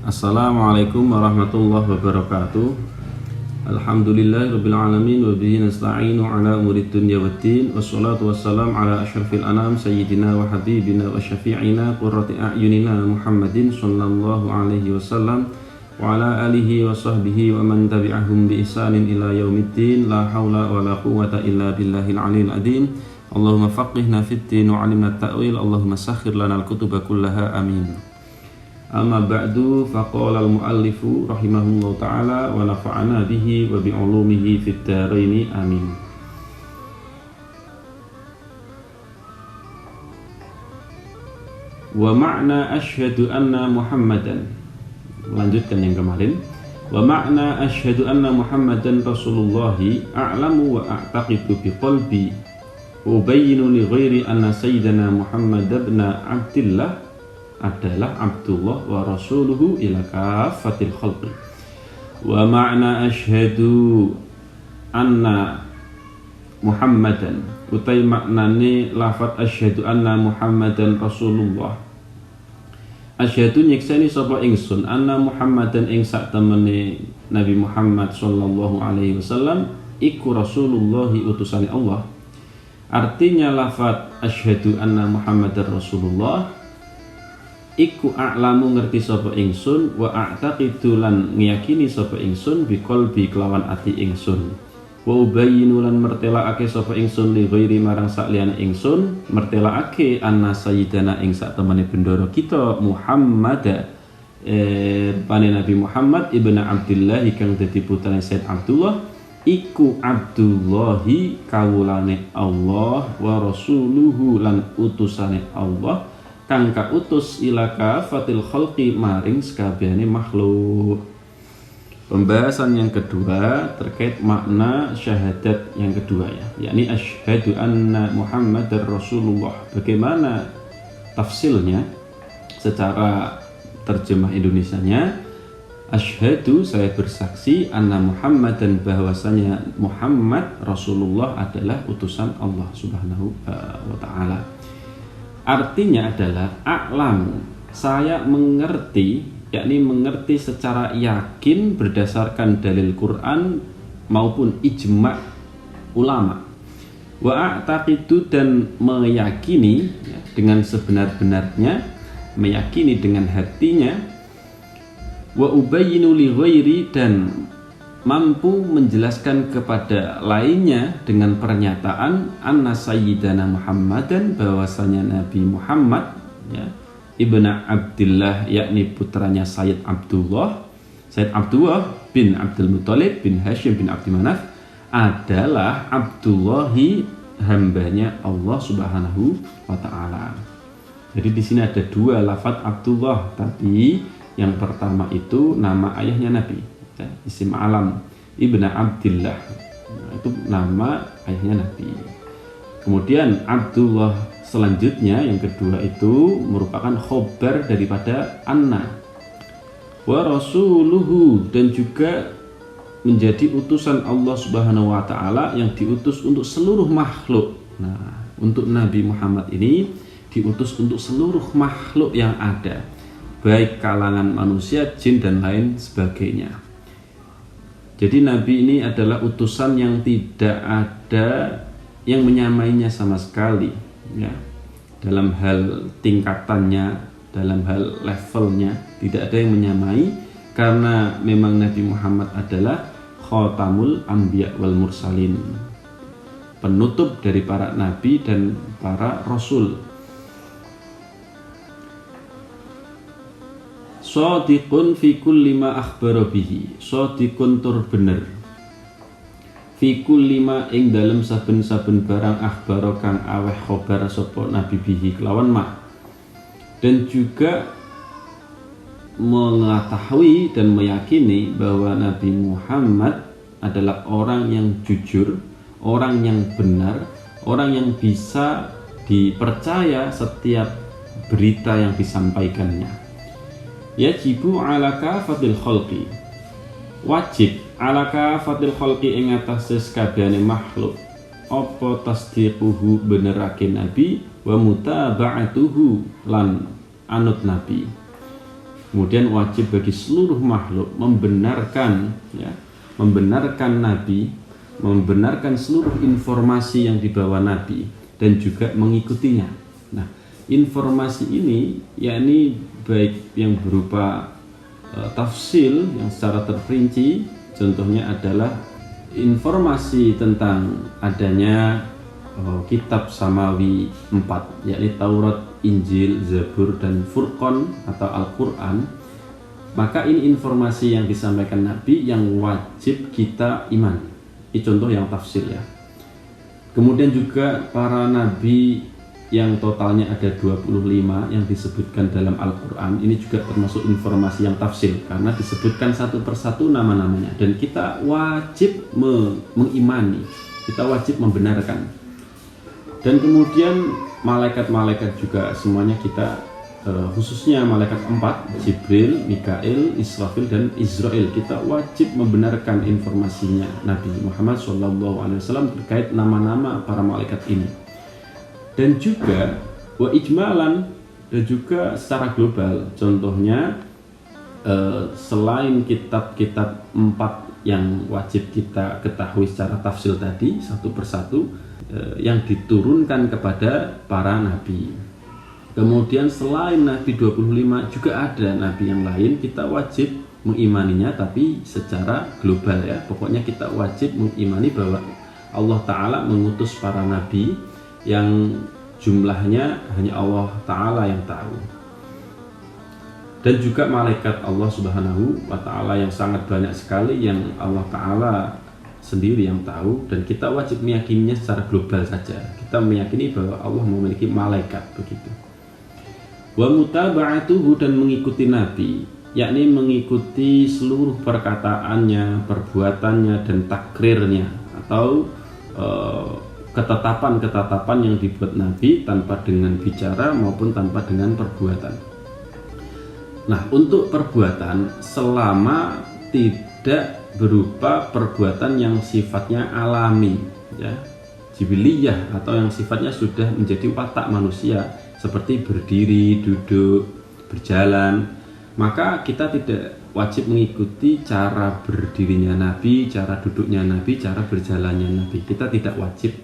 Assalamualaikum warahmatullahi wabarakatuh. Alhamdulillahirabbil alamin wa bihi nasta'inu ala umurid dunya waddin. Wassalatu wassalamu ala asyrafil anam sayyidina wa habibina wa syafi'ina qurrati a'yunina Muhammadin sallallahu alaihi wasallam wa ala alihi wa sahbihi wa man tabi'ahum bi ihsanin ila yaumiddin. La haula wa la quwwata illa billahil aliyil azim. Allahumma faqihna fid din wa 'allimna at-ta'wil. Allahumma sakhkhir lana al-kutuba kullaha amin. Amma ba'du, faqala al-muallifu rahimahullahu ta'ala wa nafa'ana bihi wa bi'ulumihi fid dharaini amin. Wa ma'na asyhadu anna Muhammadan, lanjutkan yang kemarin. Wa ma'na asyhadu anna Muhammadan Rasulullahi a'lamu wa a'taqidu bi qalbi ubayyinu li ghairi anna sayyidana Muhammad ibn Abdillah adalah Abdullah wa rasuluhu ila kafatil khalqi. Wa ma'na asyhadu anna Muhammadan utai maknane lafat asyhadu anna Muhammadan Rasulullah. Asyhadu nyekseni sapa ingsun anna Muhammadan ing sak temene Nabi Muhammad sallallahu alaihi wasallam iku Rasulullah utusane Allah. Artinya lafat asyhadu anna Muhammadar Rasulullah iku a'lamu ngerti sapa ingsun wa a'taqidu lan ngiyakini sapa ingsun bi qalbi kelawan ati ingsun wa ubayyinu lan mertelaake sapa ingsun li ghairi marang sakliyane ingsun mertelaake anna sayyidana ing sak temene bendoro kita Muhammad pane Nabi Muhammad ibnu Abdillah kang dadi putrane Sayyid Abdullah iku Abdullahi kawulane Allah wa rasuluhu lan utusane Allah kang kautus ila kafatil khalqi maring sekabehane makhluk. Pembahasan yang kedua terkait makna syahadat yang kedua yakni asyhadu anna Muhammadar Rasulullah. Bagaimana tafsilnya secara terjemah Indonesianya? Asyhadu, saya bersaksi, anna Muhammadan, bahwasanya Muhammad Rasulullah adalah utusan Allah Subhanahu wa taala. Artinya adalah a'lamu, saya mengerti, yakni mengerti secara yakin berdasarkan dalil Quran maupun ijma' ulama. Wa a'taqidu, dan meyakini dengan sebenar-benarnya, meyakini dengan hatinya. Wa ubayyinu li ghairi, dan mampu menjelaskan kepada lainnya dengan pernyataan anna sayyidana Muhammadan, bahwasanya Nabi Muhammad ibnu Abdillah, yakni putranya Sayyid Abdullah bin Abdul Muthalib bin Hashim bin Abdi Manaf, adalah Abdullahi, hambanya Allah Subhanahu wa taala. Jadi di sini ada dua lafaz Abdullah tadi. Yang pertama itu nama ayahnya Nabi, isim alam ibnu Abdillah, itu nama ayahnya Nabi. Kemudian Abdullah selanjutnya yang kedua itu merupakan khobar daripada anna. Wa rasuluhu, dan juga menjadi utusan Allah Subhanahu wa taala yang diutus untuk seluruh makhluk. Nah, untuk Nabi Muhammad ini diutus untuk seluruh makhluk yang ada, baik kalangan manusia, jin, dan lain sebagainya. Jadi Nabi ini adalah utusan yang tidak ada yang menyamainya sama sekali, dalam hal tingkatannya, dalam hal levelnya, tidak ada yang menyamai, karena memang Nabi Muhammad adalah khatamul anbiya wal mursalin, penutup dari para nabi dan para rasul. Shadiqun fi kulli ma akhbara bihi, shadiqun tur bener, fi kulli ma ing dalem saben-saben barang akhbara kang aweh khobar sapa nabi bihi kelawan ma, dan juga mengetahui dan meyakini bahwa Nabi Muhammad adalah orang yang jujur, orang yang benar, orang yang bisa dipercaya setiap berita yang disampaikannya. Yajibu ala kafatil khalqi, wajib ala kafatil khalqi ing atase sakabehane makhluk apa tasdiquhu, benerake nabi, wa mutaba'atuhu, lan anut nabi. Kemudian wajib bagi seluruh makhluk membenarkan Nabi, membenarkan seluruh informasi yang dibawa Nabi dan juga mengikutinya. Nah, informasi ini yakni baik yang berupa tafsil yang secara terperinci, contohnya adalah informasi tentang adanya kitab samawi 4, yakni Taurat, Injil, Zabur, dan Furqan atau Al-Quran. Maka ini informasi yang disampaikan Nabi yang wajib kita imani. Ini contoh yang tafsir ya. Kemudian juga para nabi yang totalnya ada 25 yang disebutkan dalam Al-Quran, ini juga termasuk informasi yang tafsir karena disebutkan satu persatu nama-namanya, dan kita wajib mengimani, kita wajib membenarkan. Dan kemudian malaikat-malaikat juga semuanya kita, khususnya malaikat 4, Jibril, Mikail, Israfil, dan Israel, kita wajib membenarkan informasinya Nabi Muhammad SAW terkait nama-nama para malaikat ini. Dan juga wa ijmalan, dan juga secara global, contohnya selain kitab-kitab 4 yang wajib kita ketahui secara tafsil tadi satu persatu, yang diturunkan kepada para nabi. Kemudian selain Nabi 25 juga ada nabi yang lain, kita wajib mengimaninya tapi secara global ya. Pokoknya kita wajib mengimani bahwa Allah Ta'ala mengutus para nabi yang jumlahnya hanya Allah Ta'ala yang tahu. Dan juga malaikat Allah Subhanahu wa Ta'ala yang sangat banyak sekali yang Allah Ta'ala sendiri yang tahu, dan kita wajib meyakininya secara global saja. Kita meyakini bahwa Allah memiliki malaikat begitu. Wa mutaba'atuhu, dan mengikuti Nabi, yakni mengikuti seluruh perkataannya, perbuatannya, dan takrirnya atau ketetapan-ketetapan yang dibuat Nabi tanpa dengan bicara maupun tanpa dengan perbuatan. Nah, untuk perbuatan selama tidak berupa perbuatan yang sifatnya alami ya, jibiliyah, atau yang sifatnya sudah menjadi watak manusia seperti berdiri, duduk, berjalan, maka kita tidak wajib mengikuti cara berdirinya Nabi, cara duduknya Nabi, cara berjalannya Nabi. Kita tidak wajib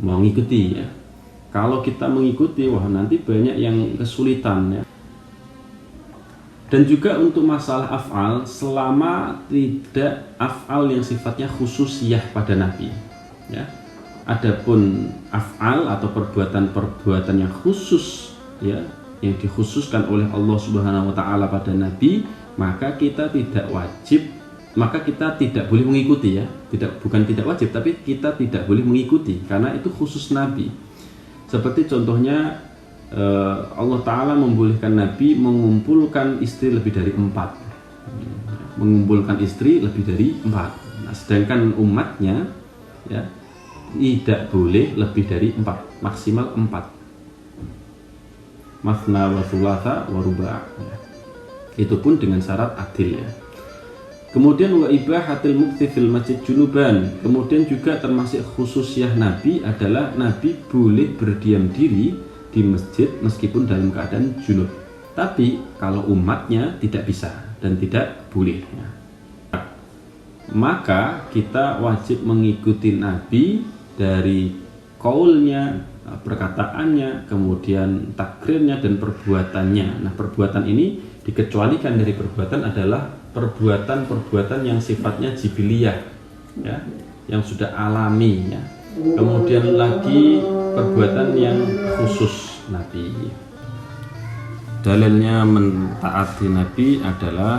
mengikuti ya. Kalau kita mengikuti, wah nanti banyak yang kesulitan ya. Dan juga untuk masalah af'al, selama tidak af'al yang sifatnya khususiyah pada Nabi ya. Adapun af'al atau perbuatan-perbuatan yang khusus ya, yang dikhususkan oleh Allah Subhanahu wa Ta'ala pada Nabi, maka kita tidak wajib, maka kita tidak boleh mengikuti ya. Bukan tidak wajib, tapi kita tidak boleh mengikuti karena itu khusus Nabi. Seperti contohnya Allah Ta'ala membolehkan Nabi mengumpulkan istri lebih dari 4, mengumpulkan istri lebih dari 4. Nah, sedangkan umatnya ya tidak boleh lebih dari 4, maksimal 4. Masna wa thulatha wa ruba'. Itu pun dengan syarat adil ya. Kemudian wa ibahatil mukti fil masjid junuban. Kemudian juga termasuk khususiyah Nabi adalah Nabi boleh berdiam diri di masjid meskipun dalam keadaan junub. Tapi kalau umatnya tidak bisa dan tidak boleh ya. Maka kita wajib mengikuti Nabi dari kaulnya, perkataannya, kemudian takrirnya, dan perbuatannya. Nah, perbuatan ini dikecualikan dari perbuatan adalah perbuatan-perbuatan yang sifatnya jibiliyah ya, yang sudah alami ya. Kemudian lagi perbuatan yang khusus Nabi. Dalilnya mentaati Nabi adalah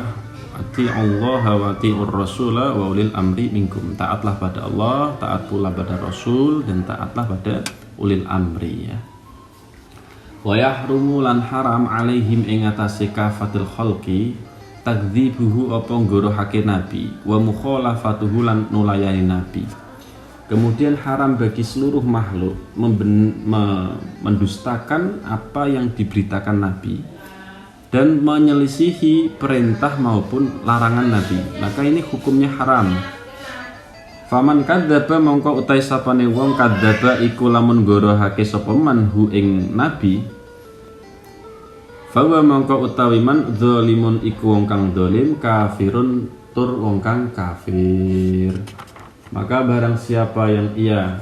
ati'ullaha wa ati'ur rasula wa ulil amri minkum. Taatlah pada Allah, taat pula pada Rasul, dan taatlah pada ulil amri ya. Wa yahrumu lan haram alaihim ing atase kafatil khalqi takdzibuhu apa nggorohake Nabi, wa mukhalafatuhu lan nulayani Nabi. Kemudian haram bagi seluruh makhluk mendustakan apa yang diberitakan Nabi dan menyelisihi perintah maupun larangan Nabi. Maka ini hukumnya haram. Faman kadzdzaba mongko utai sapane wong kadzdzaba iku lamun gorohake sapa man hu ing Nabi, Fawa mongko utawi man dzalimun iku wong kang dolim, kafirun tur wong kang kafir. Maka barang siapa yang ia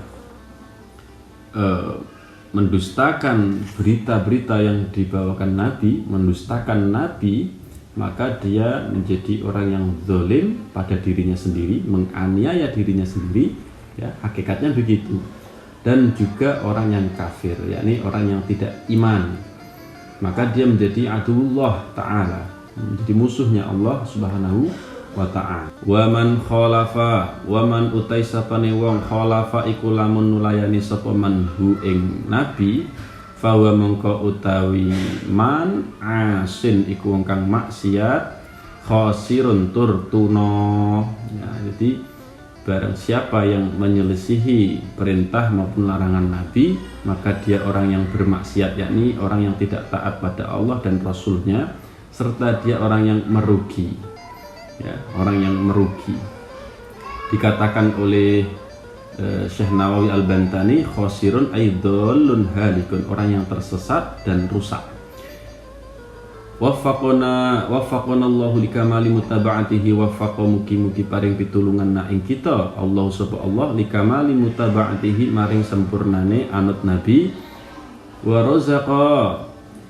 mendustakan berita-berita yang dibawakan Nabi, mendustakan Nabi, maka dia menjadi orang yang zalim pada dirinya sendiri, menganiaya dirinya sendiri, ya, hakikatnya begitu. Dan juga orang yang kafir, yakni orang yang tidak iman, maka dia menjadi aduwullah ta'ala, menjadi musuhnya Allah subhanahu wa ta'ala. Wa man khalafa, wa man utai sapane wong khalafa iku lamun nulayani sapa man hu ing nabi, fawa mongko utawi man asin iku wong kang maksiat, khosirun tur tuna. Ya, jadi barang siapa yang menyelisihi perintah maupun larangan nabi, maka dia orang yang bermaksiat, yakni orang yang tidak taat pada Allah dan Rasulnya, serta dia orang yang merugi. Ya, orang yang merugi. Dikatakan oleh Syekh Nawawi Al-Bantani, khosirun aidolun halikun, orang yang tersesat dan rusak. Waffaqona Allahu likamali mutaba'atihi, waffaqa mugi-mugi paring pitulungan na ing kita Allah subhanahu Allah likamali mutaba'atihi maring sempurnane anut nabi, wa razaqa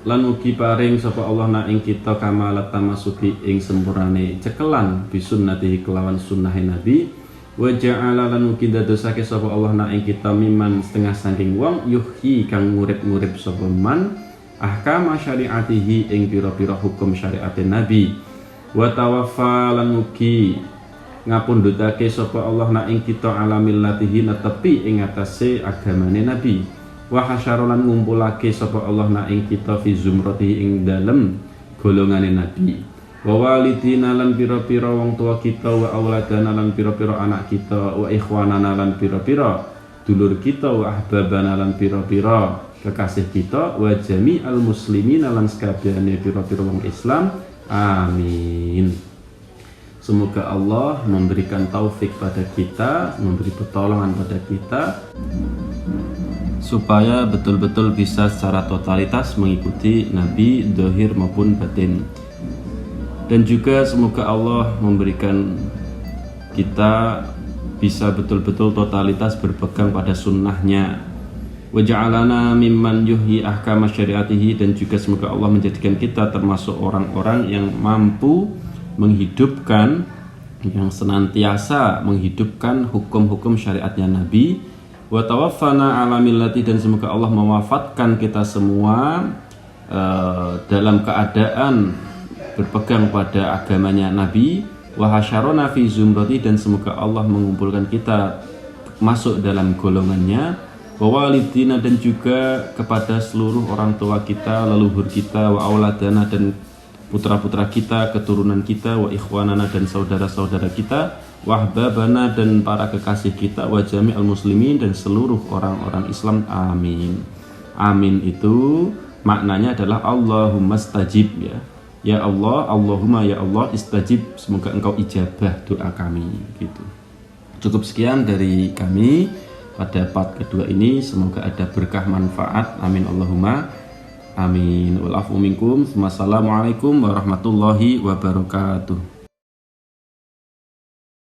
lan ugi paring sapa Allah na ing kita kamalat tamasuki ing sempurnane cekelan bisunnatihi kelawan sunnahe nabi, wa ja'ala lan ugi dadosake sapa Allah na ing kita miman setengah saking wong yuhyi kang ngurip-ngurip sapa man ahkama syariatihi ing pira-pira hukum syariate nabi, wa tawaffa lan ugi ngapundhutake sapa Allah na ing kita ala millatihi netepi ing atase agamane nabi, wa hasyarolan ngumpulake sapa Allah na ing kita fi zumratihi ing dalem golongane nabi, wa walidina lan pira-pira wong tua kita, wa auladana lan pira-pira anak kita, wa ikhwanana lan pira-pira dulur kita, wa ahbabana lan pira-pira kekasih kita, wa jami'al muslimin lan sakabehane pira-pira wong Islam. Amin. Semoga Allah memberikan taufik pada kita, memberi pertolongan pada kita, supaya betul-betul bisa secara totalitas mengikuti Nabi zahir maupun batin. Dan juga semoga Allah memberikan kita bisa betul-betul totalitas berpegang pada sunnahnya. Wa ja'alana mimman yuhyi ahkama syariatihi, dan juga semoga Allah menjadikan kita termasuk orang-orang yang mampu menghidupkan, yang senantiasa menghidupkan hukum-hukum syariatnya Nabi. Wa tawaffana ala millati, dan semoga Allah mewafatkan kita semua dalam keadaan berpegang pada agamanya Nabi. Wa hasyarona fi zumrati, dan semoga Allah mengumpulkan kita masuk dalam golongannya. Wa walidina, dan juga kepada seluruh orang tua kita, leluhur kita, wa auladana, dan putra-putra kita, keturunan kita, wa ikhwanana, dan saudara-saudara kita, wa ahbabana, dan para kekasih kita, wa jami'al muslimin, dan seluruh orang-orang Islam. Amin. Amin itu maknanya adalah Allahumma istajib, ya. Ya Allah, Allahumma ya Allah istajib, semoga engkau ijabah doa kami, gitu. Cukup sekian dari kami pada part kedua ini, semoga ada berkah manfaat. Amin Allahumma amin. Wal afu minkum. Wassalamualaikum warahmatullahi wabarakatuh.